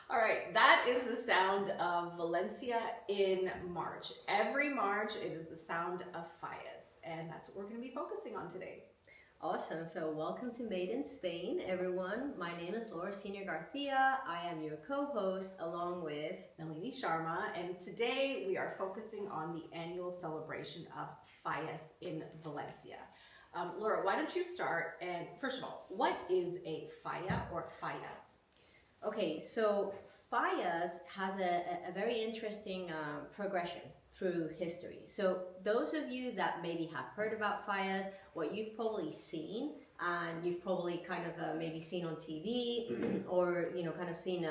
All right, that is the sound of Valencia in March. Every March, it is the sound of Fallas, and that's what we're going to be focusing on today. Awesome. So welcome to Made in Spain, everyone. My name is Laura Senior Garcia. I am your co-host along with Nalini Sharma, and today we are focusing on the annual celebration of Fallas in Valencia. Laura, why don't you start? And first of all, what is a falla or fallas? Okay, so Fallas has a very interesting progression through history. So those of you that maybe have heard about Fallas, what you've probably seen, and you've probably kind of maybe seen on TV or kind of seen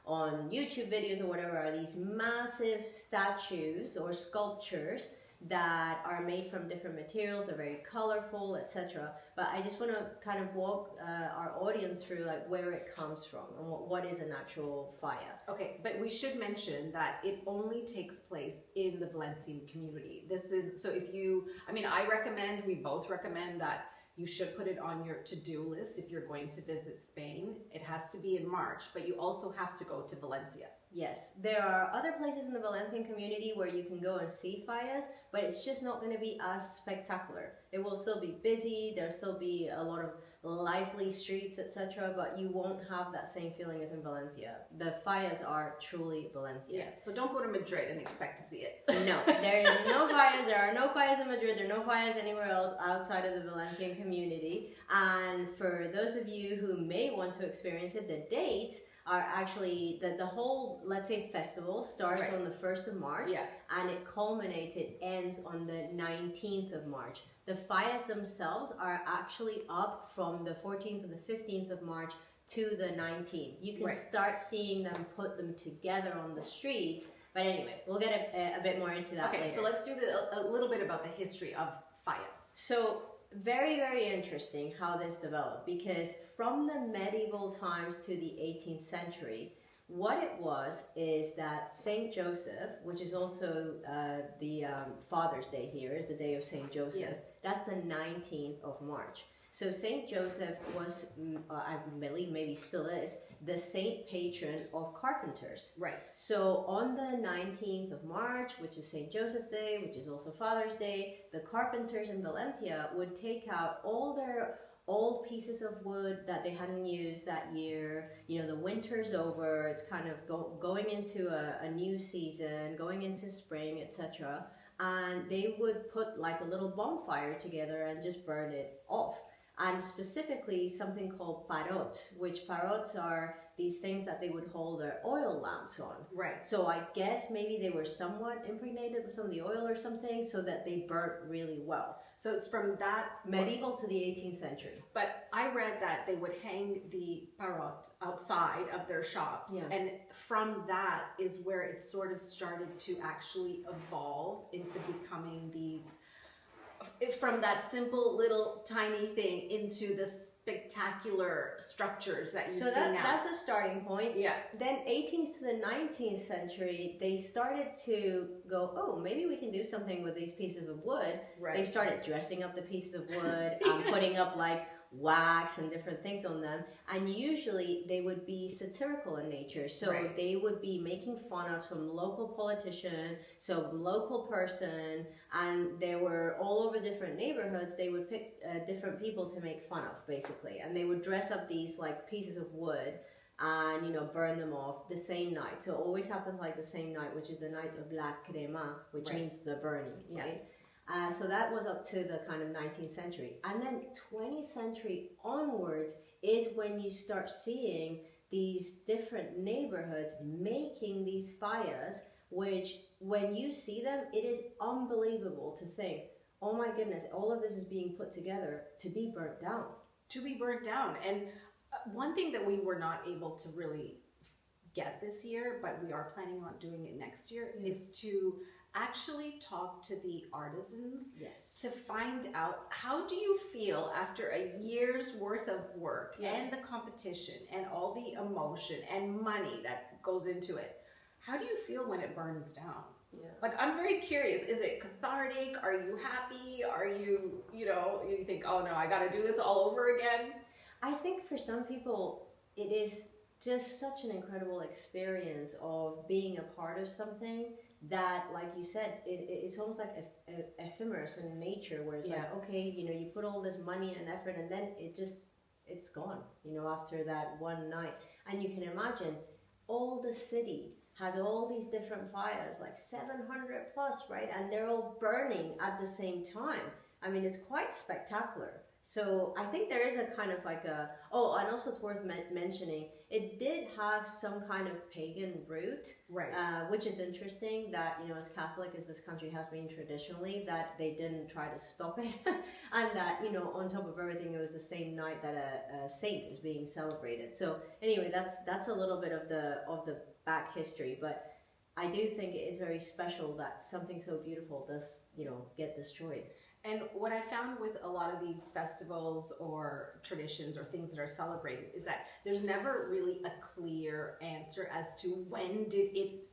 on YouTube videos or whatever, are these massive statues or sculptures that are made from different materials. They're very colorful, etc. But I just want to kind of walk our audience through like where it comes from and what is an actual falla. Okay, but we should mention that it only takes place in the Valencian community. This is, so if you, we both recommend that you should put it on your to-do list if you're going to visit Spain. It has to be in March, but you also have to go to Valencia. Yes, there are other places in the Valencian community where you can go and see fallas, but it's just not going to be as spectacular. It will still be busy, there'll still be a lot of lively streets, etc., but you won't have that same feeling as in Valencia. The fallas are truly Valencia. Yeah, so don't go to Madrid and expect to see it. No, there is no fallas. There are no fallas in Madrid. There are no fallas anywhere else outside of the Valencian community. And for those of you who may want to experience it, the dates are actually the whole, let's say, festival starts on the 1st of March, and it culminates, it ends on the 19th of March. The fallas themselves are actually up from the 14th to the 15th of March to the 19th. You can start seeing them put them together on the streets. But anyway, we'll get a bit more into that later. Okay, so let's do a little bit about the history of fallas. So very, very interesting how this developed, because from the medieval times to the 18th century, what it was is that Saint Joseph, which is also the Father's Day here, is the day of Saint Joseph. Yes. That's the 19th of March. So Saint Joseph was, I believe maybe still is, the saint patron of carpenters. Right. So on the 19th of March, which is Saint Joseph's Day, which is also Father's Day, the carpenters in Valencia would take out all their old pieces of wood that they hadn't used that year. You know, the winter's over, it's kind of going into a new season, going into spring, etc. And they would put like a little bonfire together and just burn it off. And specifically something called parots, which parots are these things that they would hold their oil lamps on. Right. So I guess maybe they were somewhat impregnated with some of the oil or something so that they burnt really well. So it's from that medieval to the 18th century. But I read that they would hang the parrot outside of their shops. Yeah. And from that is where it sort of started to actually evolve into becoming these, from that simple little tiny thing into the spectacular structures that you see now. That's a starting point. Yeah. Then 18th to the 19th century, they started to go, oh, maybe we can do something with these pieces of wood. Right. They started dressing up the pieces of wood, putting up like wax and different things on them, and usually they would be satirical in nature. So they would be making fun of some local politician, some local person, and they were all over different neighborhoods. They would pick different people to make fun of, basically, and they would dress up these like pieces of wood and burn them off the same night. So it always happens like the same night, which is the night of la crema, which means the burning. Right? Yes. So that was up to the kind of 19th century. And then 20th century onwards is when you start seeing these different neighborhoods making these fallas, which when you see them, it is unbelievable to think, oh my goodness, all of this is being put together to be burnt down. To be burnt down. And one thing that we were not able to really get this year, but we are planning on doing it next year, is to actually talk to the artisans to find out, how do you feel after a year's worth of work and the competition and all the emotion and money that goes into it? How do you feel when it burns down? Like, I'm very curious. Is it cathartic? Are you happy? Are you, you think, oh no, I got to do this all over again? I think for some people it is just such an incredible experience of being a part of something that, like you said, it's almost like ephemeris in nature, where it's like, okay, you know, you put all this money and effort and then it's gone, you know, after that one night. And you can imagine all the city has all these different fires, like 700 plus, right? And they're all burning at the same time. I mean, it's quite spectacular. So I think there is a kind of like a, oh, and also it's worth mentioning, it did have some kind of pagan root, right? Which is interesting that, you know, as Catholic as this country has been traditionally, that they didn't try to stop it. And that, you know, on top of everything, it was the same night that a saint is being celebrated. So anyway, that's a little bit of the back history, but I do think it is very special that something so beautiful does, you know, get destroyed. And what I found with a lot of these festivals or traditions or things that are celebrated is that there's never really a clear answer as to when did it,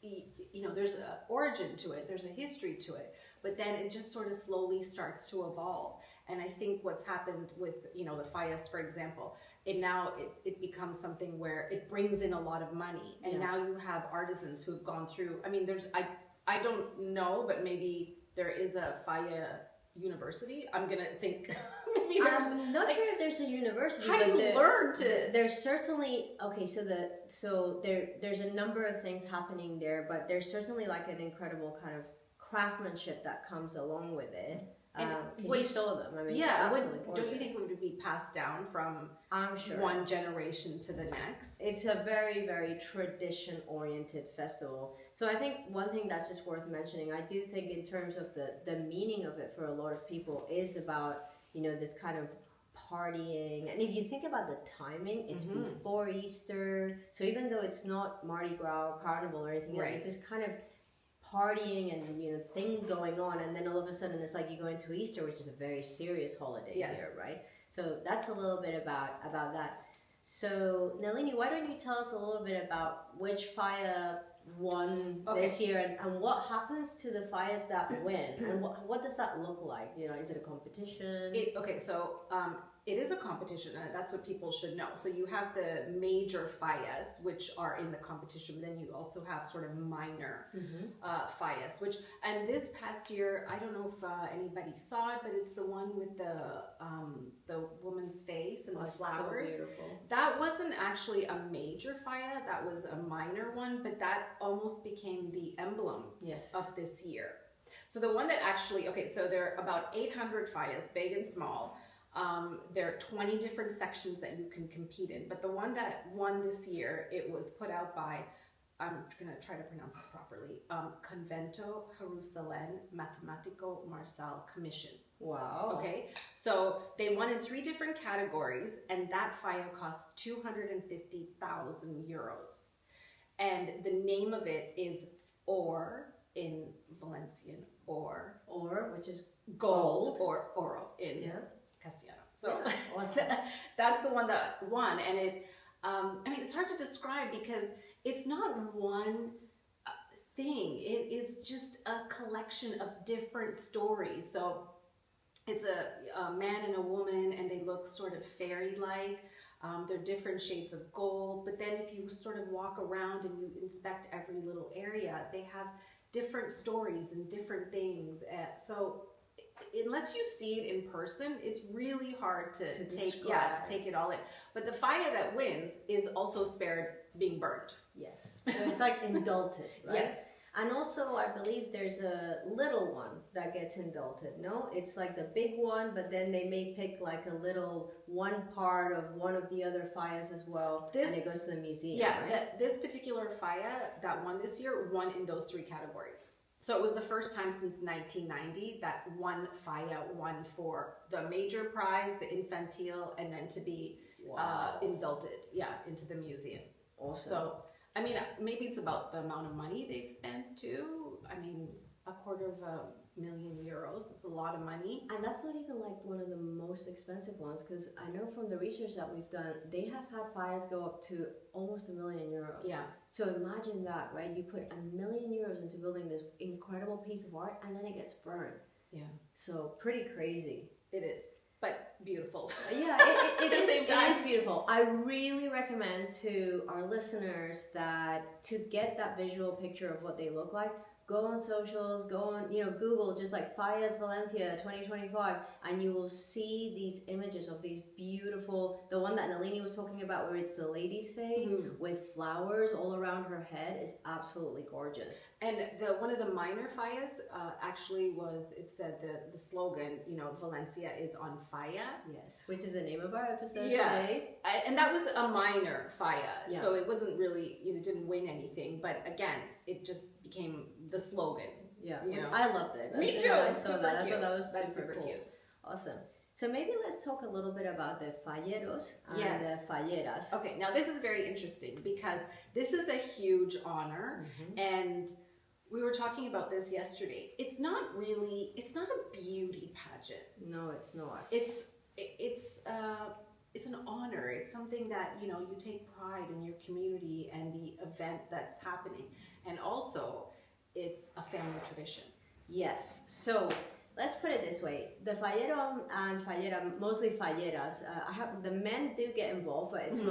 you know, there's an origin to it, there's a history to it, but then it just sort of slowly starts to evolve. And I think what's happened with, you know, the Fallas, for example, it becomes something where it brings in a lot of money. And now you have artisans who've gone through, I mean, I don't know, but maybe there is a Falla University. I'm gonna think maybe there's. I'm not sure if there's a university. How do you learn to? There's certainly there's a number of things happening there, but there's certainly like an incredible kind of craftsmanship that comes along with it. Because you saw them. I mean, absolutely gorgeous. Don't you think it would be passed down from I'm sure one generation to the next? It's a very, very tradition-oriented festival. So I think one thing that's just worth mentioning, I do think in terms of the meaning of it for a lot of people is about, you know, this kind of partying. And if you think about the timing, it's before Easter. So even though it's not Mardi Gras or Carnival or anything, it's this kind of partying and, you know, thing going on, and then all of a sudden it's like you go into Easter, which is a very serious holiday here, right? So that's a little bit about that. So Nalini, why don't you tell us a little bit about which Falla won this year, and what happens to the Fallas that win, and what does that look like? You know, is it a competition? It is a competition, and that's what people should know. So you have the major Fallas, which are in the competition. Then you also have sort of minor Fallas, and this past year, I don't know if anybody saw it, but it's the one with the woman's face and the flowers. So beautiful. That wasn't actually a major Falla, that was a minor one, but that almost became the emblem of this year. So the one that actually, so there are about 800 Fallas, big and small. There are 20 different sections that you can compete in, but the one that won this year, it was put out by, I'm going to try to pronounce this properly, Convento Jerusalem Matematico Marcial Commission. Wow. Okay, so they won in 3 different categories, and that Falla cost 250,000 euros. And the name of it is Or in Valencian, or which is gold, or oro in Castellano. So awesome. that's the one that won, and it. I mean, it's hard to describe because it's not one thing. It is just a collection of different stories. So it's a man and a woman, and they look sort of fairy-like. They're different shades of gold, but then if you sort of walk around and you inspect every little area, they have different stories and different things. So unless you see it in person, it's really hard to take it all in. But the Falla that wins is also spared being burnt. Yes. So it's like indulted, right? Yes. And also, I believe there's a little one that gets indulted, no? It's like the big one, but then they may pick like a little one part of one of the other Fallas as well, and it goes to the museum, right? This particular Falla that won this year won in those 3 categories. So it was the first time since 1990 that one Falla won for the major prize, the infantile, and then to be indulted, into the museum. Awesome. So, I mean, maybe it's about the amount of money they've spent too. I mean, €250,000 euros. It's a lot of money. And that's not even like one of the most expensive ones, because I know from the research that we've done, they have had Fallas go up to almost €1 million. Yeah. So imagine that, right? You put €1 million into building this incredible piece of art, and then it gets burned. Yeah. So pretty crazy. It is. but beautiful. Yeah, At the same time. it is beautiful. I really recommend to our listeners that to get that visual picture of what they look like, go on socials, go on, Google just like Fallas Valencia 2025, and you will see these images of these beautiful, the one that Nalini was talking about where it's the lady's face with flowers all around her head is absolutely gorgeous. And one of the minor fallas actually was, it said the slogan, Valencia is on fire. Yes, which is the name of our episode today. And that was a minor falla, Yeah. so it wasn't really, it didn't win anything, but again, it just became the slogan. Yeah, I loved it. Me too. I It's saw super that. cute. I thought that was That's super cool. cute. Awesome. So maybe let's talk a little bit about the falleros and Yes. the falleras. Okay, now this is very interesting because this is a huge honor, and we were talking about this yesterday. It's not a beauty pageant. No, it's not. It's an honor. It's something that, you take pride in your community and the event that's happening. And also, it's a family tradition. Yes. So let's put it this way: the fallero and fallera, mostly falleras. The men do get involved, but it's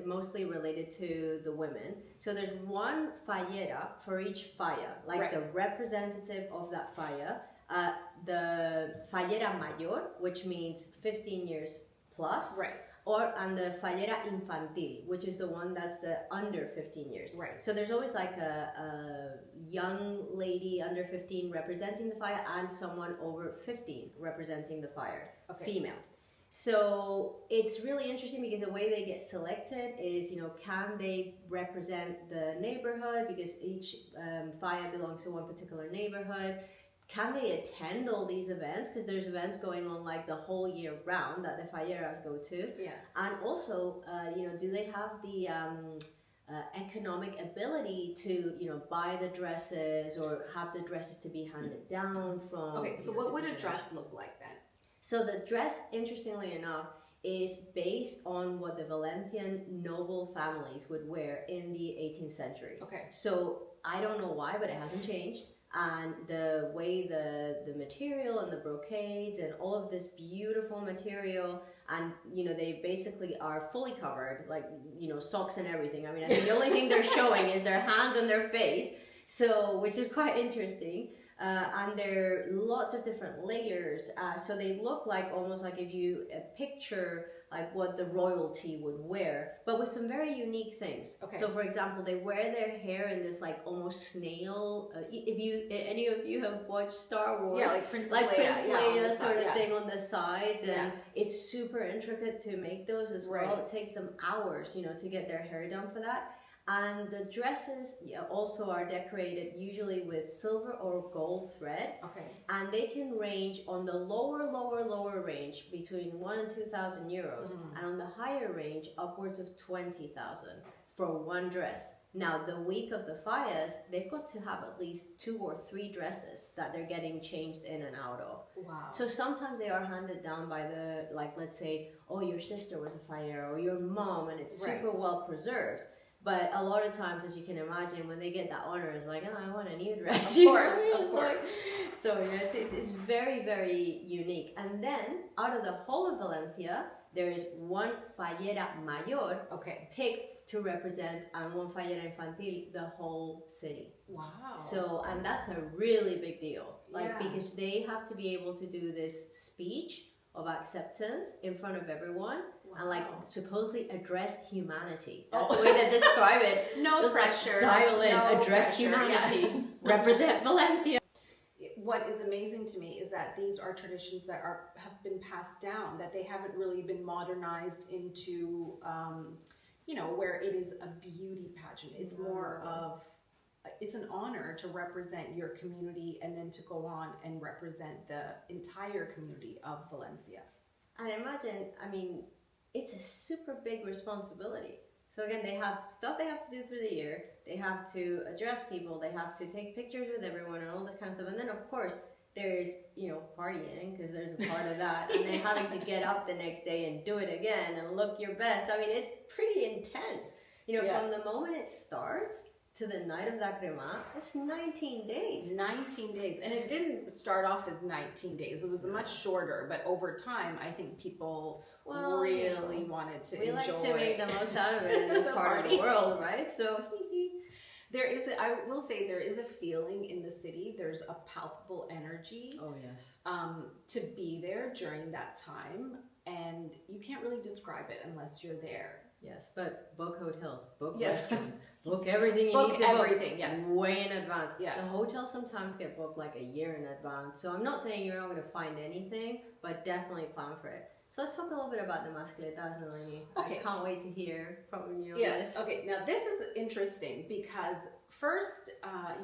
mostly related to the women. So there's one fallera for each falla, like the representative of that falla. The fallera mayor, which means 15 years plus, Right. And the fallera infantil, which is the one that's the under 15 years. Right. So there's always like a young lady under 15 representing the fire and someone over 15 representing the fire, female. So it's really interesting because the way they get selected is, can they represent the neighborhood, because each fire belongs to one particular neighborhood. Can they attend all these events? Because there's events going on like the whole year round that the falleras go to. Yeah. And also, do they have the economic ability to, buy the dresses or have the dresses to be handed down from... Okay, so what would a dress look like then? So the dress, interestingly enough, is based on what the Valencian noble families would wear in the 18th century. Okay. So I don't know why, but it hasn't changed. And the way the material and the brocades and all of this beautiful material, and they basically are fully covered, like socks and everything. I mean, I think the only thing they're showing is their hands and their face, so which is quite interesting. And there are lots of different layers, so they look like almost like if you picture like what the royalty would wear, but with some very unique things. Okay. So for example, they wear their hair in this like almost snail. If any of you have watched Star Wars, yeah, like Princess Leia sort of thing on the sides, and it's super intricate to make those as well. It takes them hours, to get their hair done for that. And the dresses also are decorated usually with silver or gold thread. Okay. And they can range on the lower range between 1,000 and 2,000 euros, and on the higher range upwards of 20,000 for one dress. Now, the week of the fallas, they've got to have at least 2 or 3 dresses that they're getting changed in and out of. Wow. So sometimes they are handed down by let's say, oh, your sister was a fallera or your mom, and it's super well preserved. But a lot of times, as you can imagine, when they get that honor, it's like, oh, I want a new dress. Of course. So it's very, very unique. And then, out of the whole of Valencia, there is one fallera mayor picked to represent, and one fallera infantil, the whole city. Wow. So, and that's a really big deal. Because they have to be able to do this speech of acceptance in front of everyone. Wow. And supposedly address humanity. That's the way they describe it. No pressure. Dial in, address humanity, represent Valencia. What is amazing to me is that these are traditions that have been passed down, that they haven't really been modernized into, where it is a beauty pageant. It's more of, it's an honor to represent your community and then to go on and represent the entire community of Valencia. And imagine, it's a super big responsibility. So again, they have stuff they have to do through the year. They have to address people. They have to take pictures with everyone and all this kind of stuff. And then, of course, there's, partying, because there's a part of that. And then having to get up the next day and do it again and look your best. It's pretty intense. From the moment it starts to the night of la crema, it's 19 days. 19 days. And it didn't start off as 19 days. It was much shorter, but over time, I think people really wanted to enjoy. We like to make the most out of it in this part of the world, right? So I will say there is a feeling in the city. There's a palpable energy. Oh, yes. To be there during that time. And you can't really describe it unless you're there. Yes, but book hotels, book restaurants, book everything you need to book. Yes. Way in advance. Yeah. The hotels sometimes get booked like a year in advance. So I'm not saying you're not going to find anything, but definitely plan for it. So let's talk a little bit about the mascletas, Nalini. Okay. I can't wait to hear from you on this. Okay. Now this is interesting because first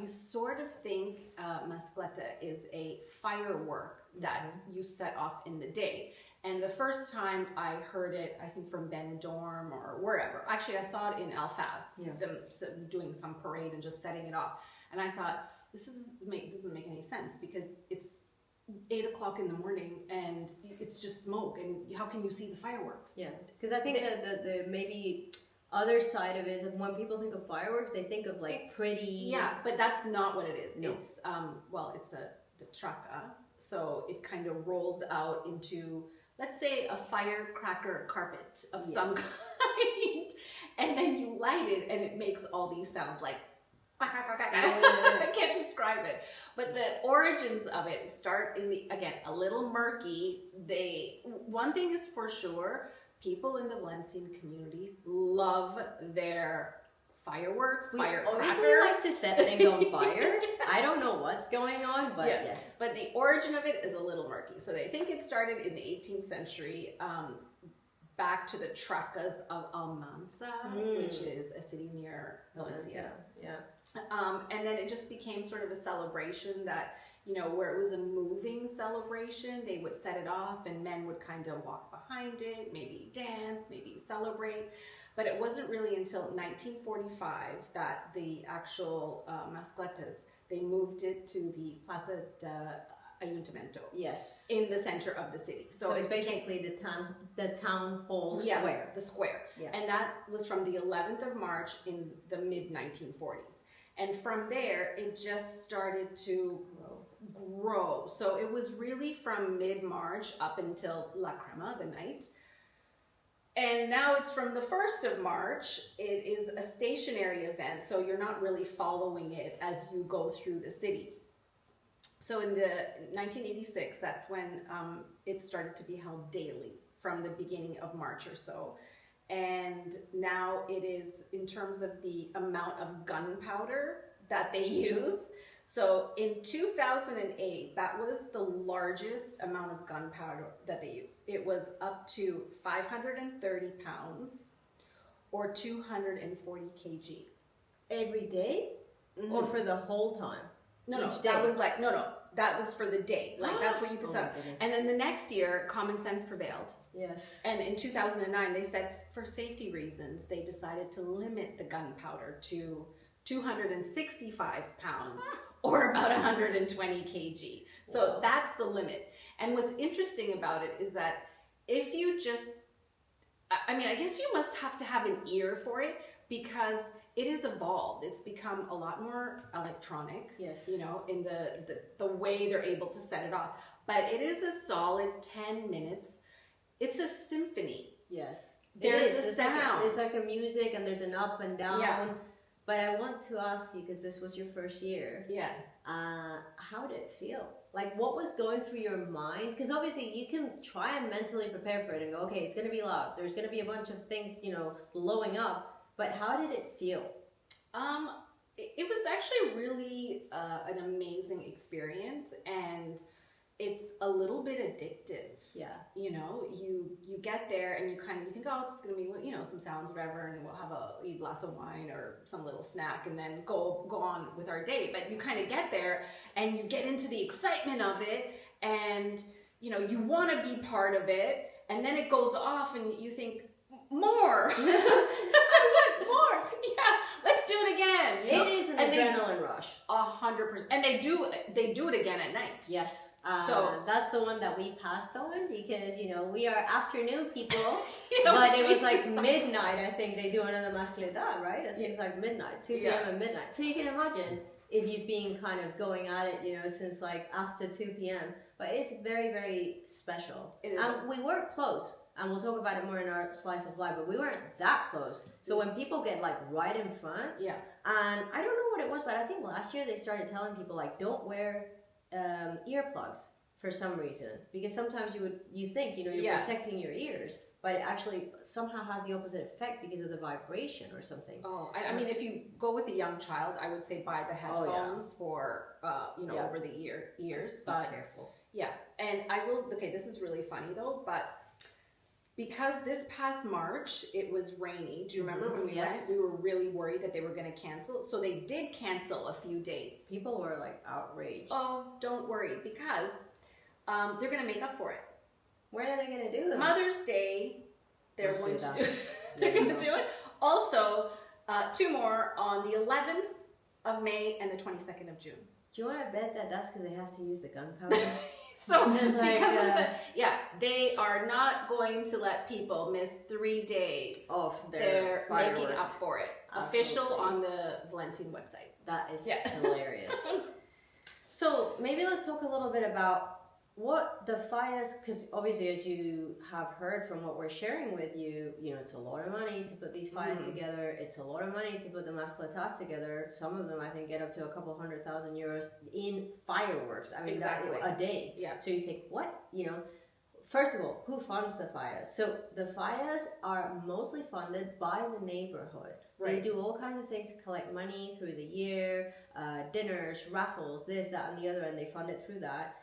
you sort of think mascleta is a firework that you set off in the day. And the first time I heard it, I think from Benidorm or wherever. Actually, I saw it in Fallas, them doing some parade and just setting it off. And I thought, doesn't make any sense because it's 8 o'clock in the morning and it's just smoke. And how can you see the fireworks? Yeah, because I think the maybe other side of it is when people think of fireworks, they think of like pretty. Yeah, but that's not what it is. No. It's it's the traca, so it kind of rolls out into, let's say, a firecracker carpet of some kind, and then you light it, and it makes all these sounds like. I can't describe it, but the origins of it start in a little murky. One thing is for sure, people in the Valencian community love their fireworks, firecrackers. Obviously like to set things on fire. I don't know what's going on, but yes. But the origin of it is a little murky. So they think it started in the 18th century, back to the tracas of Almansa, which is a city near Valencia. Yeah. And then it just became sort of a celebration that, where it was a moving celebration, they would set it off and men would kind of walk behind it, maybe dance, maybe celebrate. But it wasn't really until 1945 that the actual mascletas, they moved it to the Plaza de Ayuntamiento. Yes. In the center of the city. So it's basically the town hall square. Yeah, the square. Yeah. And that was from the 11th of March in the mid-1940s. And from there, it just started to grow. So it was really from mid-March up until La Crema, the night. And now it's from the 1st of March. It is a stationary event, so you're not really following it as you go through the city. So in the 1986, that's when it started to be held daily from the beginning of March or so. And now it is in terms of the amount of gunpowder that they use. So in 2008, that was the largest amount of gunpowder that they used. It was up to 530 pounds or 240 kg. Every day? Or for the whole time? That was for the day. Like that's what you could say. And then the next year, common sense prevailed. Yes. And in 2009, they said for safety reasons, they decided to limit the gunpowder to 265 pounds or about 120 kg. So that's the limit. And what's interesting about it is that if you I guess you must have to have an ear for it because it has evolved. It's become a lot more electronic, yes, in the way they're able to set it off. But it is a solid 10 minutes. It's a symphony. Yes. There's a sound. There's like a music and there's an up and down. Yeah. But I want to ask you, because this was your first year. Yeah. How did it feel? Like, what was going through your mind? Because obviously you can try and mentally prepare for it and go, okay, it's going to be loud. There's going to be a bunch of things, blowing up. But how did it feel? It was actually really an amazing experience, and it's a little bit addictive. Yeah. You get there and you think, oh, it's just gonna be, some sounds, whatever, and we'll have a glass of wine or some little snack, and then go on with our day. But you kind of get there and you get into the excitement of it, and you want to be part of it, and then it goes off, and you think, more. I want more. Yeah, let's do it again. It is an adrenaline rush. 100%. And they do it again at night. Yes. So that's the one that we passed on because, you know, we are afternoon people, you know, but it was like midnight, I think they do another mascleta, right? I think it's like midnight, 2 p.m. and midnight. So you can imagine if you've been kind of going at it, you know, since like after 2 p.m. But it's very, very special. It is. And we were close, and we'll talk about it more in our slice of life, but we weren't that close. So when people get like right in front, yeah. And I don't know what it was, but I think last year they started telling people like don't wear earplugs for some reason, because sometimes you think, you know, you're protecting your ears, but it actually somehow has the opposite effect because of the vibration or something. Oh, I mean, if you go with a young child, I would say buy the headphones for you know, over the ears. But be careful. Yeah, and I will. Okay, this is really funny though, but because this past March it was rainy. Do you remember when we went? We were really worried that they were going to cancel, so they did cancel a few days. People were like outraged. Oh, don't worry, because they're going to make up for it. When are they going to do them? Mother's Day, they're going to do. They're going to do it. Also, 2 more on the 11th of May and the 22nd of June. Do you want to bet that that's because they have to use the gunpowder? So because of they are not going to let people miss 3 days of they're fireworks. Making up for it. Absolutely. Official on the Valencian website. That is hilarious. So maybe let's talk a little bit about what the Fallas, because obviously as you have heard from what we're sharing with you, you know, it's a lot of money to put these Fallas together. It's a lot of money to put the mascletas together. Some of them I think get up to a couple €100,000 in fireworks. I mean, exactly. a day. Yeah. So you think, what? You know, first of all, who funds the Fallas? So the Fallas are mostly funded by the neighborhood. Right. They do all kinds of things to collect money through the year, dinners, raffles, this, that, and the other, and they fund it through that.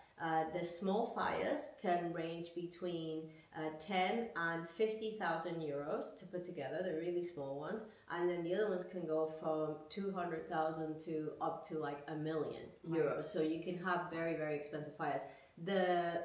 The small Fallas can range between 10 and 50,000 euros to put together, the really small ones, and then the other ones can go from 200,000 to up to like €1 million. Right. So you can have very, very expensive Fallas. The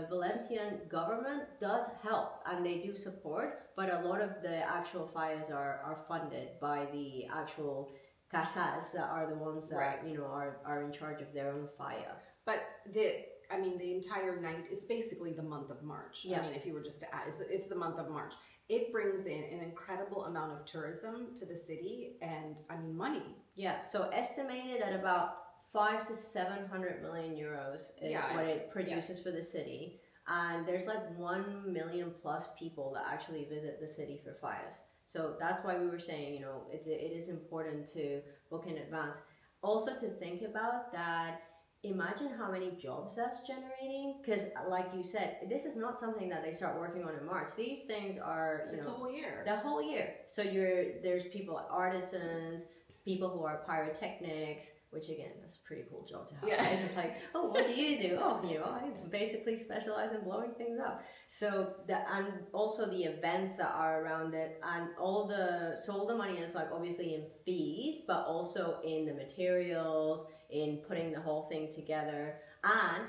Valencian government does help and they do support, but a lot of the actual Fallas are funded by the actual casas that are the ones that you know are in charge of their own falla. But the entire night, it's basically the month of March. Yeah. I mean, if you were just to add, it's the month of March. It brings in an incredible amount of tourism to the city and, I mean, money. Yeah, so estimated at about 500 to 700 million euros is what it produces for the city. And there's like 1 million plus people that actually visit the city for Fallas. So that's why we were saying, you know, it is important to book in advance. Also to think about that, imagine how many jobs that's generating, because like you said, this is not something that they start working on in March. These things are, you know, the whole year. The whole year. So there's people, artisans, people who are pyrotechnics, which again, that's a pretty cool job to have. Yeah. It's just like, oh, what do you do? Oh, you know, I basically specialize in blowing things up. So and also the events that are around it, and all the money is like obviously in fees, but also in the materials, in putting the whole thing together, and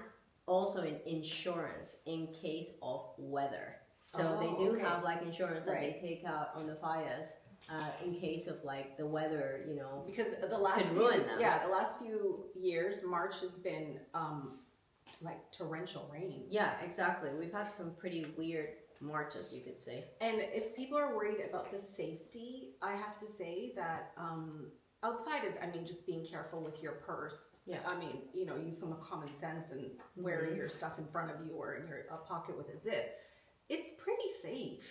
also in insurance in case of weather. So they do have like insurance that they take out on the Fallas. In case of like the weather, you know, because the last few years, March has been like torrential rain. Yeah, exactly. We've had some pretty weird Marches, you could say. And if people are worried about the safety, I have to say that outside of, I mean, just being careful with your purse. Yeah. I mean, you know, use some common sense and wear your stuff in front of you or in your pocket with a zip. It's pretty safe.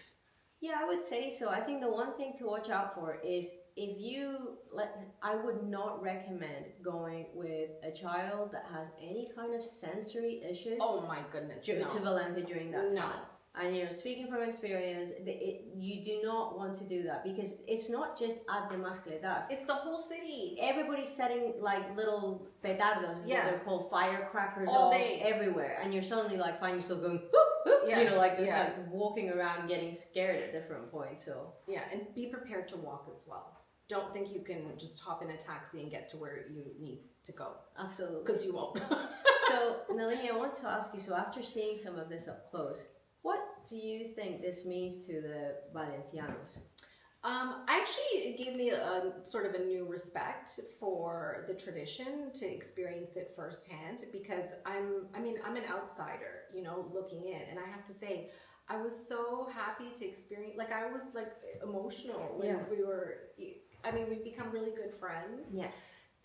Yeah, I would say so. I think the one thing to watch out for is I would not recommend going with a child that has any kind of sensory issues. Oh my goodness, to Valencia during that time. No. And you know, speaking from experience, you do not want to do that because it's not just at the mascletas. It's the whole city. Everybody's setting like little petardos, what they're called, firecrackers all day, everywhere, and you're suddenly like finding yourself going, you know, like like walking around, getting scared at different points. So and be prepared to walk as well. Don't think you can just hop in a taxi and get to where you need to go. Absolutely, because you won't. So Nalini, I want to ask you. So after seeing some of this up close, what do you think this means to the Valencianos? Actually, it gave me a sort of a new respect for the tradition to experience it firsthand because I'm an outsider, you know, looking in, and I have to say, I was so happy to experience, like I was like emotional when we were, we've become really good friends. Yes.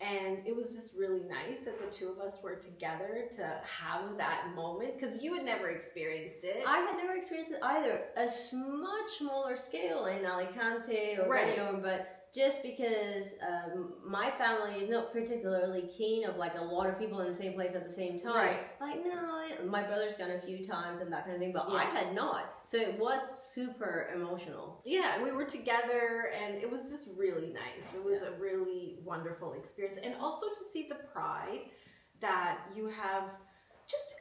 And it was just really nice that the two of us were together to have that moment because you had never experienced it. I had never experienced it either. A much smaller scale in Alicante or Right. Benidorm, but just because my family is not particularly keen of like a lot of people in the same place at the same time. Right. Like, no, my brother's gone a few times and that kind of thing, but Yeah. I had not. So it was super emotional. Yeah, and we were together and it was just really nice. It was a really wonderful experience. And also to see the pride that you have just,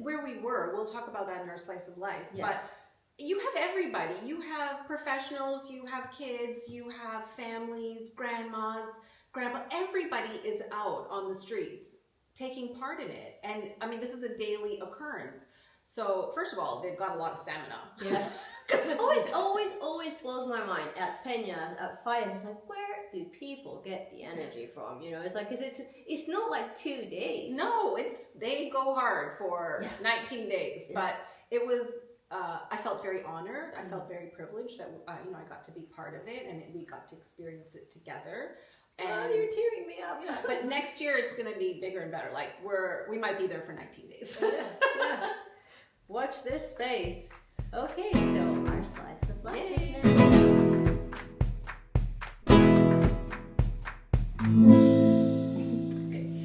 where we were, we'll talk about that in our slice of life, Yes. but you have everybody. You have professionals, you have kids, you have families, grandmas, grandpa, everybody is out on the streets taking part in it. And this is a daily occurrence. So first of all, they've got a lot of stamina. Yes. Because It always blows my mind at Peñas, at Fallas. It's like, where do people get the energy from? You know, it's like, because it's not like 2 days. No, they go hard for 19 days. Yeah. But it was, I felt very honored. I felt very privileged that, I got to be part of it and we got to experience it together. And you're tearing me up. yeah, but next year it's going to be bigger and better. Like we might be there for 19 days. Yeah. Watch this space. Okay, so our slice of life is Yay. now.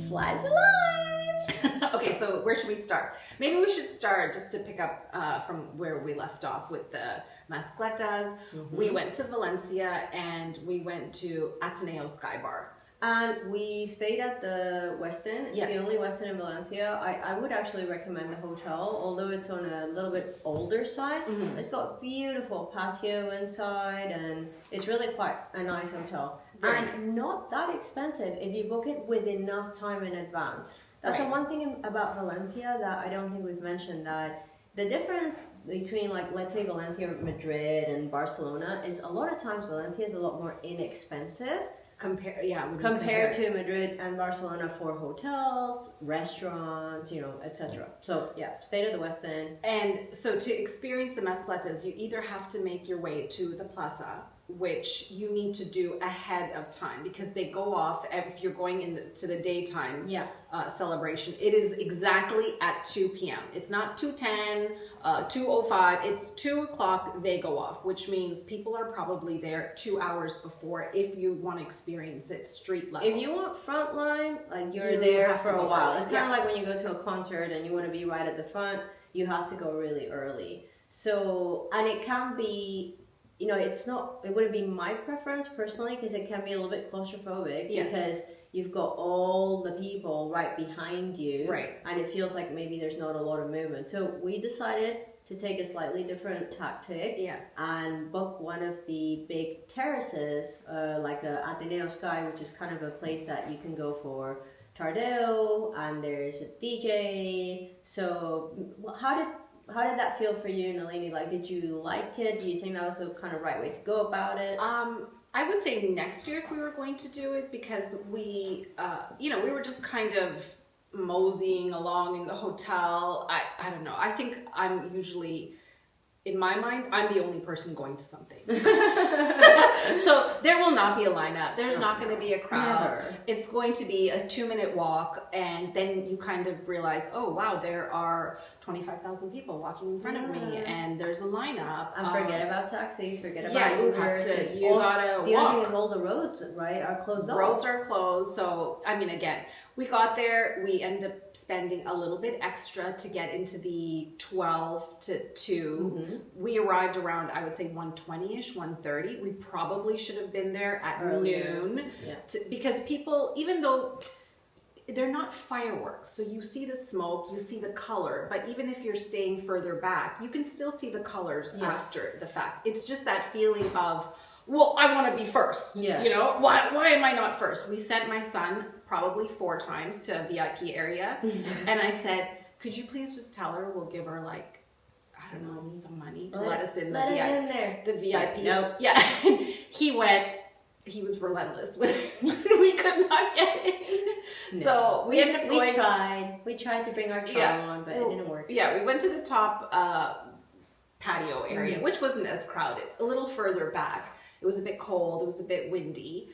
Slice of life. Okay, so where should we start? Maybe we should start just to pick up from where we left off with the mascletas. Mm-hmm. We went to Valencia and we went to Ateneo Sky Bar. And we stayed at the Westin. It's Yes. the only Westin in Valencia. I would actually recommend the hotel, although it's on a little bit older side. Mhm. It's got beautiful patio inside, and it's really quite a nice hotel. Very and nice. not that expensive if you book it with enough time in advance. That's the Right. one thing about Valencia that I don't think we've mentioned, that the difference between, like, let's say Valencia, Madrid, and Barcelona is a lot of times Valencia is a lot more inexpensive compared to Madrid and Barcelona for hotels, restaurants, etc. So yeah, stay to the West End. And so to experience the mascletas, you either have to make your way to the plaza, which you need to do ahead of time because they go off if you're going into the daytime celebration. It is exactly at 2 p.m. It's not 2:10, 2:05. It's 2 o'clock they go off, which means people are probably there 2 hours before if you want to experience it street level. If you want front line, like you're You there have for to a go while. early. It's kind of like when you go to a concert and you want to be right at the front, you have to go really early. So, and it can be, it wouldn't be my preference personally because it can be a little bit claustrophobic because you've got all the people right behind you. Right. And it feels like maybe there's not a lot of movement. So we decided to take a slightly different tactic and book one of the big terraces, like Ateneo Sky, which is kind of a place that you can go for Tardeo, and there's a DJ. So how did that feel for you, Nalini? Like, did you like it? Do you think that was the kind of right way to go about it? I would say next year if we were going to do it because we were just kind of moseying along in the hotel. I don't know. I think I'm usually, in my mind, I'm the only person going to something. So there will not be a lineup. There's not going to be a crowd. Never. It's going to be a 2-minute walk, and then you kind of realize, oh wow, there are 25,000 people walking in front of me, and there's a lineup. And forget about taxis, forget about you Ubers. have to. 'Cause You gotta the walk. other thing is all the roads, right, are closed off. Roads are closed, so again, we got there. We end up spending a little bit extra to get into the 12 to 2. Mm-hmm. We arrived around, I would say 1:20ish, 1:30. We probably should have been there at noon, because people, even though they're not fireworks, so you see the smoke, you see the color, but even if you're staying further back, you can still see the colors after the fact. It's just that feeling of, well, I want to be first. Why am I not first? We sent my son probably 4 times to a VIP area, and I said, could you please just tell her we'll give her like I don't know, some money to Let let us in us in there. the VIP. Nope. Yeah. He was relentless with we could not get in. No. So we ended up going. We tried to bring our charm on, but it didn't work. Yeah, we went to the top patio area, which wasn't as crowded. A little further back. It was a bit cold. It was a bit windy.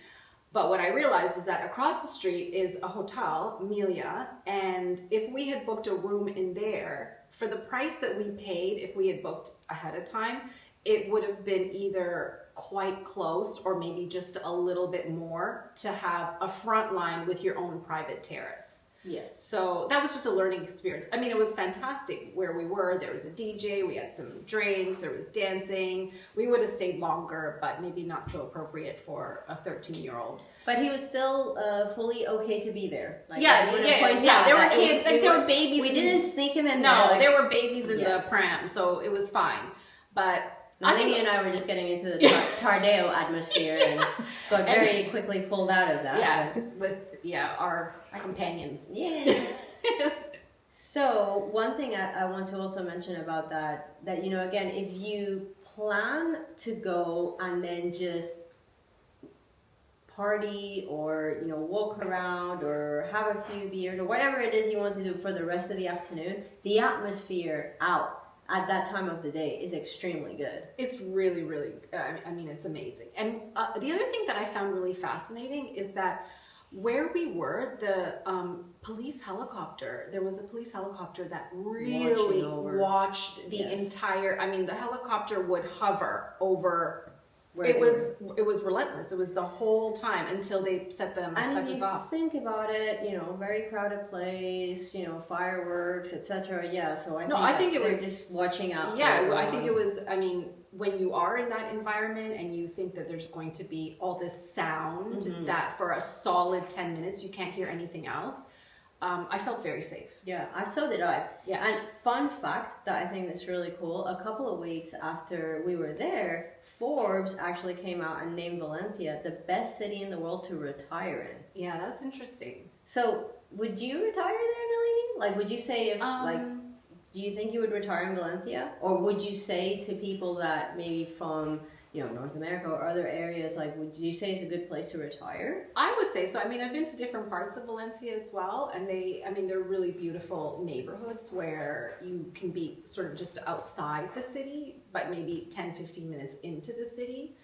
But what I realized is that across the street is a hotel, Amelia, and if we had booked a room in there, for the price that we paid, if we had booked ahead of time, it would have been either quite close or maybe just a little bit more to have a front line with your own private terrace. Yes. So that was just a learning experience. I mean, it was fantastic where we were. There was a DJ, we had some drinks, there was dancing. We would have stayed longer, but maybe not so appropriate for a 13-year-old. But he was still fully okay to be there. Like, Yeah. There were kids, there were babies. We didn't sneak him in No, there. there were babies in the pram, so it was fine. But Nalini and I were just getting into the Tardeo atmosphere and got very quickly pulled out of that. Yeah, with our companions. Yeah. So one thing I want to also mention about that again, if you plan to go and then just party or walk around or have a few beers or whatever it is you want to do for the rest of the afternoon, the atmosphere out at that time of the day is extremely good. It's really, really, I mean, it's amazing. And the other thing that I found really fascinating is that where we were, the police helicopter, there was a police helicopter that really watched the entire, I mean, the helicopter would hover over. It was relentless. It was the whole time until they set the messages off. Think about it, very crowded place, fireworks, etc. Yeah, so I think it was just watching out. Yeah, I think it was. I mean, when you are in that environment and you think that there's going to be all this sound that for a solid 10 minutes you can't hear anything else, I felt very safe. Yeah, so did I. Yeah. And fun fact that I think that's really cool, a couple of weeks after we were there, Forbes actually came out and named Valencia the best city in the world to retire in. Yeah, that's interesting. So, would you retire there, Nalini? Like, would you say if, do you think you would retire in Valencia? Or would you say to people that maybe from, North America or other areas, like, would you say it's a good place to retire? I would say so. I mean, I've been to different parts of Valencia as well, and they're really beautiful neighborhoods where you can be sort of just outside the city, but maybe 10, 15 minutes into the city.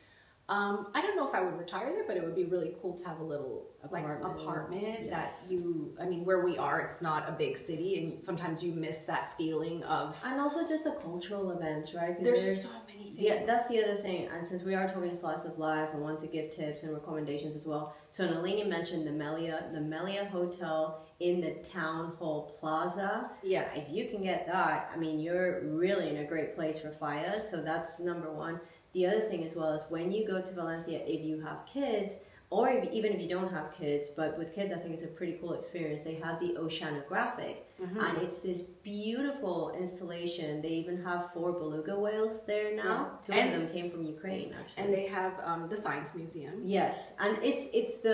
I don't know if I would retire there, but it would be really cool to have a little apartment that where we are, it's not a big city, and sometimes you miss that feeling of. And also just the cultural events, right? There's so many things. Yeah, that's the other thing. And since we are talking slice of life, I want to give tips and recommendations as well. So Nalini mentioned the Melia Hotel in the Town Hall Plaza. Yes. If you can get that, I mean, you're really in a great place for Fallas. So that's number one. The other thing as well is when you go to Valencia, if you have kids, or even if you don't have kids, but with kids, I think it's a pretty cool experience. They have the oceanographic, and it's this beautiful installation. They even have 4 beluga whales there now. Yeah. 2 of them came from Ukraine, actually. And they have the Science Museum. Yes, and it's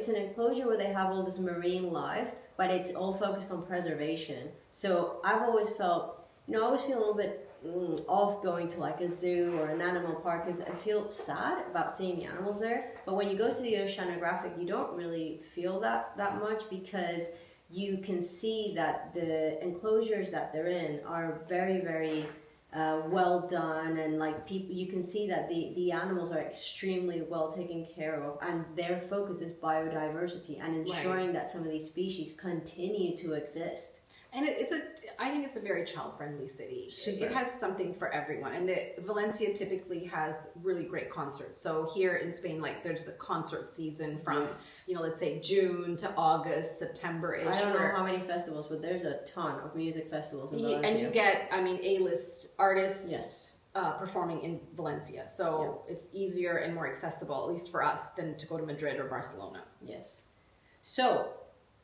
an enclosure where they have all this marine life, but it's all focused on preservation. So I've always felt, I always feel a little bit off going to like a zoo or an animal park because I feel sad about seeing the animals there. But when you go to the oceanographic, you don't really feel that much because you can see that the enclosures that they're in are very, very well done, and like people, you can see that the animals are extremely well taken care of, and their focus is biodiversity and ensuring that some of these species continue to exist. And I think it's a very child-friendly city. Super. It has something for everyone. And Valencia typically has really great concerts. So here in Spain, like there's the concert season from, let's say June to August, September-ish. I don't know how many festivals, but there's a ton of music festivals in Valencia. And you get, A-list artists performing in Valencia. So it's easier and more accessible, at least for us, than to go to Madrid or Barcelona. Yes. So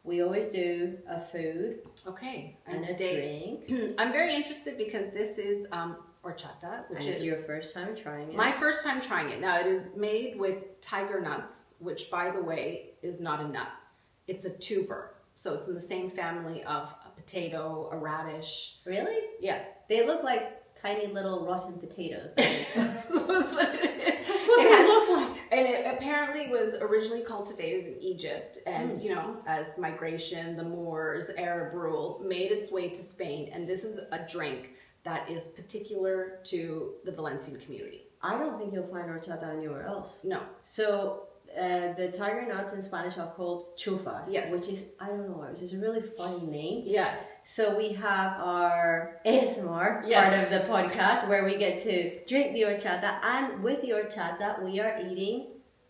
we always do a food. Okay. And a drink. I'm very interested because this is horchata, which is your first time trying it. My first time trying it. Now, it is made with tiger nuts, which, by the way, is not a nut. It's a tuber. So it's in the same family of a potato, a radish. Really? Yeah. They look like tiny little rotten potatoes. That's what it is. That's what It they has- look like. And it apparently was originally cultivated in Egypt, and you know, as migration, the Moors, Arab rule made its way to Spain, and this is a drink that is particular to the Valencian community. I don't think you'll find horchata anywhere else. No. So the tiger nuts in Spanish are called chufas, Yes. which is, I don't know why, which is a really funny name. Yeah. So we have our ASMR Yes. part of the podcast where we get to drink the horchata, and with the horchata we are eating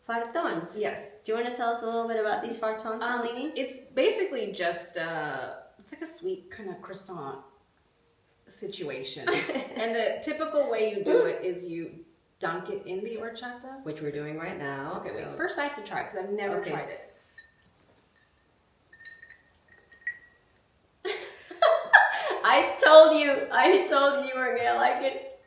fartons. Yes. Do you want to tell us a little bit about these fartons, Nalini? It's basically just it's like a sweet kind of croissant situation. And the typical way you do it is you dunk it in the horchata. Which we're doing right now. Okay, so- wait. First I have to try it because I've never Okay. tried it. I told you you weren't gonna like it.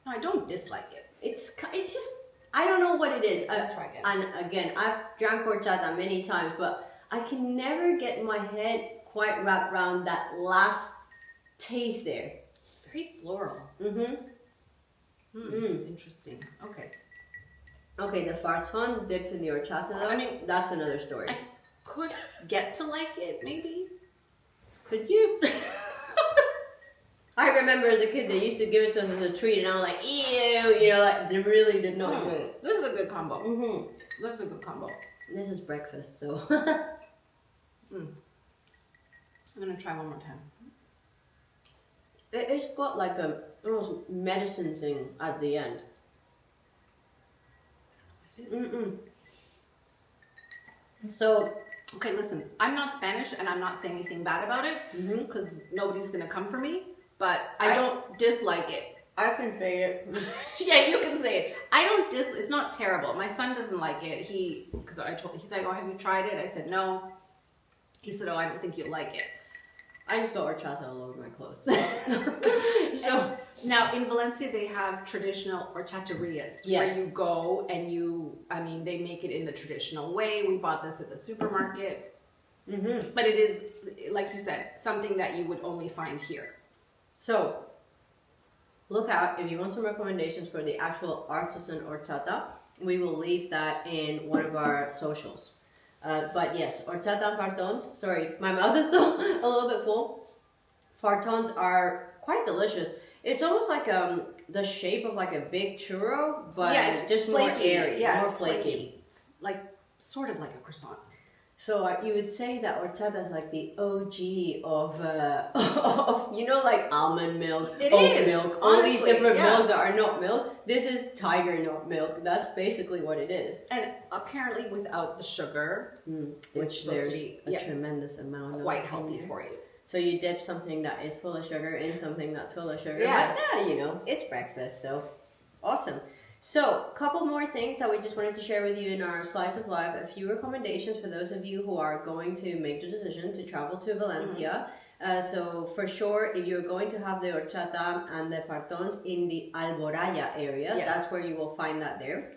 No, I don't dislike it. It's just, I don't know what it is. I'll try again. And again, I've drank horchata many times, but I can never get my head quite wrapped around that last taste there. It's very floral. Mm-hmm. Interesting. Okay. Okay, the farton dipped in the horchata though, I mean, that's another story. I could get to like it, maybe. Could you? I remember as a kid they used to give it to us as a treat, and I was like, ew, you know, like they really did not do it. This is a good combo. Mm-hmm. This is a good combo. This is breakfast, so. I'm gonna try one more time. It's got like a almost medicine thing at the end. So, Okay, listen. I'm not Spanish, and I'm not saying anything bad about it because nobody's gonna come for me. But I don't dislike it. I can say it. Yeah, you can say it. I don't It's not terrible. My son doesn't like it. He's like, oh, have you tried it? I said no. He said, oh, I don't think you'll like it. I just got horchata all over my clothes. So now in Valencia they have traditional horchaterias where Yes. you go and they make it in the traditional way. We bought this at the supermarket, but it is, like you said, something that you would only find here. So, look out if you want some recommendations for the actual artisan horchata. We will leave that in one of our socials. But yes, horchata and fartons. Sorry, my mouth is still a little bit full. Fartons are quite delicious. It's almost like the shape of like a big churro, but yeah, it's just more airy, more it's flaky. It's like sort of like a croissant. So you would say that horchata is like the OG of, you know, like almond milk, It oat is, milk, all these honestly, different yeah. milks that are not milk. This is tiger nut milk. That's basically what it is. And apparently without the sugar, Which supposed to there's be, a yeah, tremendous amount of quite in healthy there. for you. So you dip something that is full of sugar in something that's full of sugar. Yeah. But yeah, you know, it's breakfast, so awesome. So, a couple more things that we just wanted to share with you in our Slice of Life. A few recommendations for those of you who are going to make the decision to travel to Valencia. So, for sure, if you're going to have the horchata and the fartons in the Alboraia area, Yes. that's where you will find that there.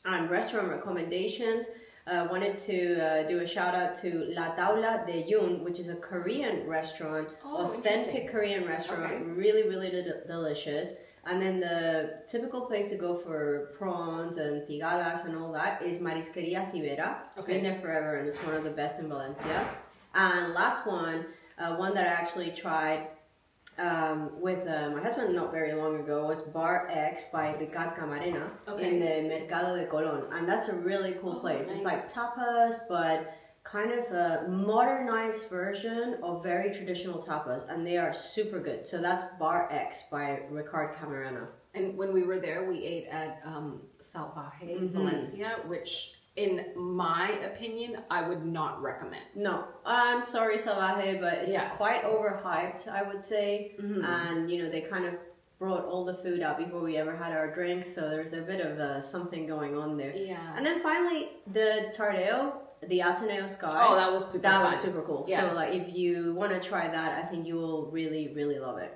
And restaurant recommendations. Wanted to do a shout out to La Taula de Yun, which is a Korean restaurant, Oh, authentic interesting. Korean restaurant, Okay. really, really delicious. And then the typical place to go for prawns and tigalas and all that is Marisqueria Cibera. It's Okay. been there forever and it's one of the best in Valencia. And last one that I actually tried with my husband not very long ago was Bar X by Ricard Camarena in the Mercado de Colón. And that's a really cool place. It's like nice. tapas, but kind of a modernized version of very traditional tapas, and they are super good. So that's Bar X by Ricard Camarena. And when we were there, we ate at Salvaje, Valencia, which, in my opinion, I would not recommend. No, I'm sorry, Salvaje, but it's Yeah. quite overhyped, I would say. And, you know, they kind of brought all the food out before we ever had our drinks, so there's a bit of something going on there. Yeah. And then finally, the Tardeo, the Ateneo Sky. Oh, that was super That fun. was super cool. Yeah. So, like, if you want to try that, I think you will really, really love it.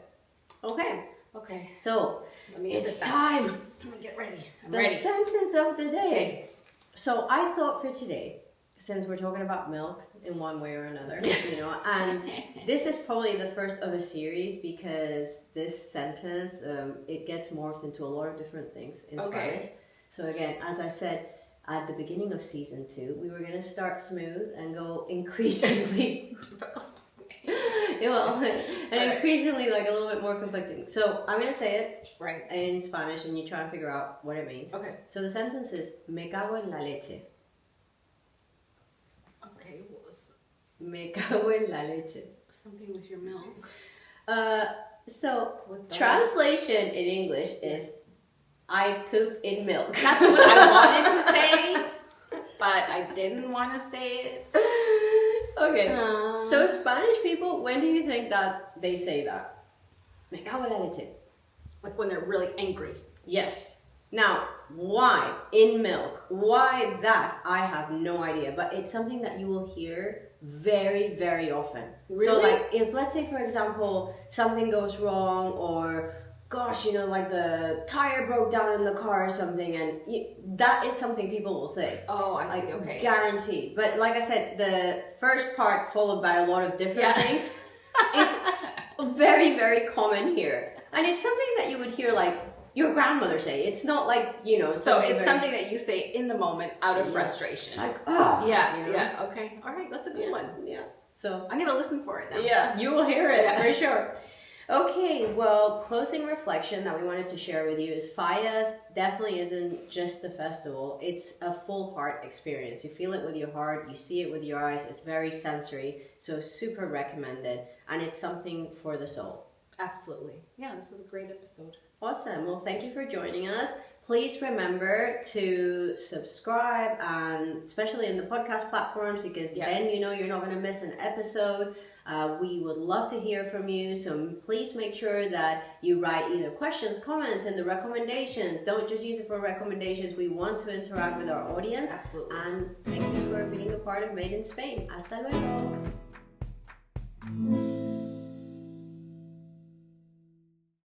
Okay, Okay, so let me it's sit back. time. Let me get ready. I'm The ready. sentence of the day. Okay. So I thought for today, since we're talking about milk in one way or another, you know, and this is probably the first of a series because this sentence, it gets morphed into a lot of different things in Spanish. So again, as I said at the beginning of season 2, we were going to start smooth and go increasingly increasingly like a little bit more conflicting. So I'm going to say it in Spanish and you try and figure out what it means. Okay. So the sentence is, me cago en la leche. Okay, what was Me cago en la leche. something with your milk? So translation in English is, I poop in milk. That's what I wanted to say, but I didn't want to say it. Okay. So Spanish people, when do you think that they say that? Me cago en la leche. Like when they're really angry. Yes. Now, why in milk? Why that? I have no idea. But it's something that you will hear very, very often. Really? So like if, let's say for example, something goes wrong or gosh, you know, like the tire broke down in the car or something, and that is something people will say. Oh, I see. Like, Okay. guaranteed. But like I said, the first part followed by a lot of different things is very, very common here. And it's something that you would hear like your grandmother say. It's not like, you know, so it's something that you say in the moment out of frustration. like, oh, yeah, you know? yeah, okay. All right, that's a good one. Yeah. So I'm gonna listen for it now. yeah, you will hear it for sure. Okay, well, closing reflection that we wanted to share with you is Fallas definitely isn't just a festival. It's a full heart experience. You feel it with your heart, you see it with your eyes. It's very sensory, so super recommended. And it's something for the soul. Absolutely. Yeah, this was a great episode. Awesome. Well, thank you for joining us. Please remember to subscribe, and especially in the podcast platforms, because then you know you're not going to miss an episode. We would love to hear from you, so please make sure that you write either questions, comments, and the recommendations. Don't just use it for recommendations. We want to interact with our audience. Absolutely. And thank you for being a part of Made in Spain. Hasta luego.